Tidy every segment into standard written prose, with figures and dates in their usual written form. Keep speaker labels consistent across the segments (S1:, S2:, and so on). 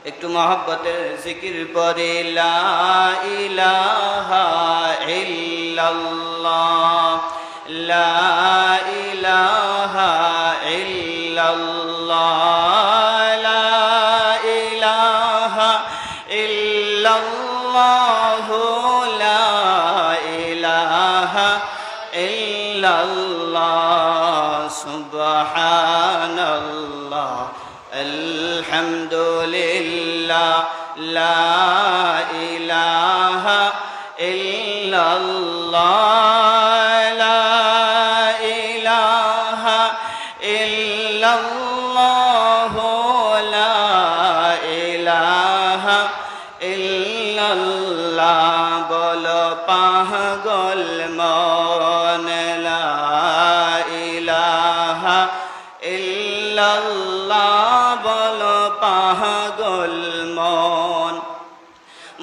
S1: একটু মহব্বতের জিকির পরে লা ইলাহা ইল্লাল্লাহ, লা ইলাহা ইল্লাল্লাহ, লা ইলাহা ইল্লাল্লাহ, লা ইলাহা ইল্লাল্লাহ, সুবহানাল্লাহ, আলহামদুলিল্লাহ, লা ইলাহা ইল্লাল্লাহ, লা ইলাহা ইল্লাল্লাহ, লা ইলাহা ইল্লাল্লাহ। বলো পাগল মন লা ইলাহা ইল্লাল্লাহ, বলো পাগল মন।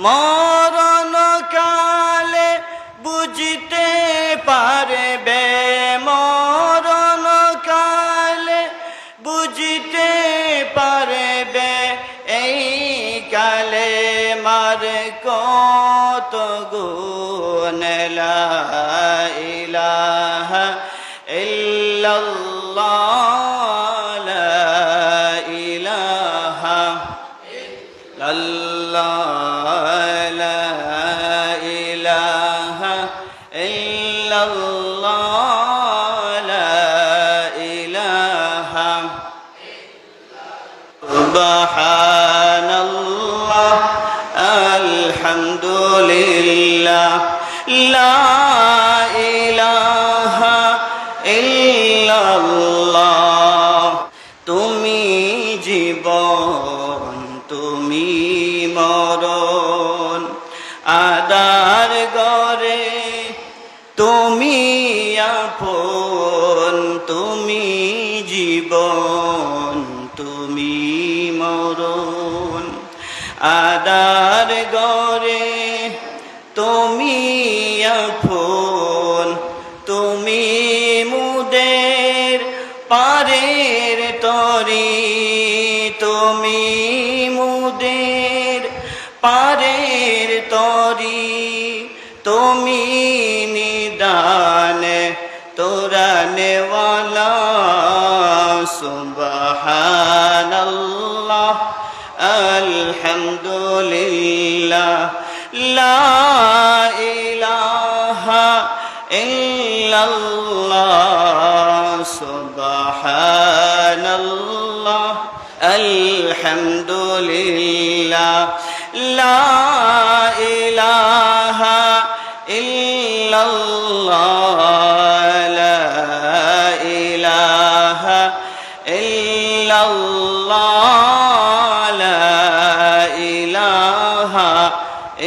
S1: মরণ কালে বুঝতে পারবে, মরণ কালে বুঝতে পারবে, এই কালে মার কত গুণ লা ইলাহা ইল্লাল্লাহ, লা ইলাহা ইল্লাল্লাহ, লা ইলাহা ইল্লাল্লাহ, লা ইলাহা সুবহানাল্লাহ, আলহামদুলিল্লাহ, লা ইলাহা ইল্লাল্লাহ। তুমি জীবন, তুমি মরণ, আদার গরে তুমি আপন, তুমি জীবন, তুমি মরণ, আদার গরে তুমি আপন, তুমি মুদের পারের তরি, তুমি মুদের পারের তরি, তুমি নিদান তোরানেওয়ালা, সুবহানাল্লাহ, আলহামদুলিল্লাহ, লা ইলাহা ইল্লাল্লাহ, সুবহানাল্লাহ, আলহামদুলিল্লাহ, লা ইলাহা ইল্লাল্লাহ, লা ইলাহা ইল্লাল্লাহ, লা ইলাহা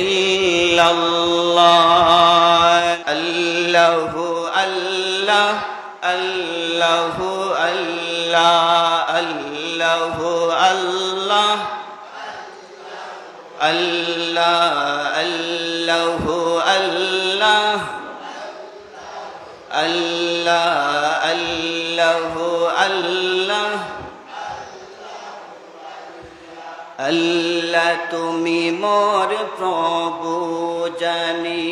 S1: ইল্লাল্লাহ। আল্লাহু আল্লাহ, আল্লাহু আল্লাহ, আল্লাহু আল্লাহ, আল্লাহ, আল্লাহু আল্লাহ, আল্লাহ, আল্লাহু আল্লাহ, আল্লাহ তুমি মোর প্রভু জানি,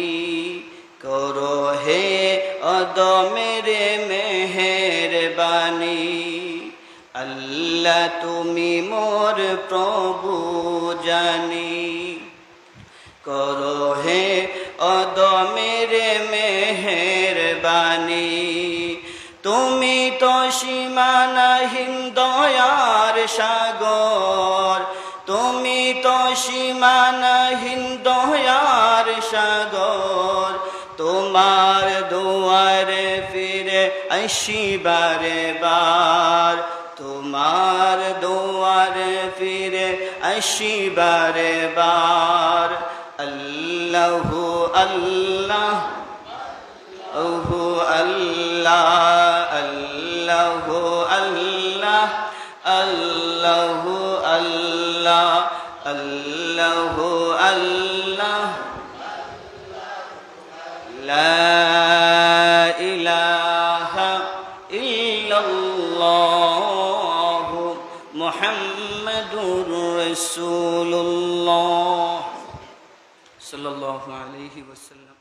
S1: করো হে অদমের মেহেরবানি, আল্লাহ তুমি মোর প্রভু জানি, করো হে অদমের মেহেরবানি, তুমি তো সীমানাহীন দয়ার সাগর, তুমি তো সীমানাহীন দয়ার সাগর, তোমার দুয়ারে ফিরে আসি বারে বার, তোমার দুয়ারে ফিরে আসি বারে বার। আল্লাহু আল্লাহ, আল্লাহু আল্লাহ, আল্লাহু আল্লাহ, আল্লাহু আল্লাহ, আল্লাহু আল্লাহ, লা ইলাহা ইল্লাল্লাহ, মুহাম্মাদুর রাসূলুল্লাহ। রাসূলুল্লাহ সাল্লাল্লাহু আলাইহি ওয়াসাল্লাম।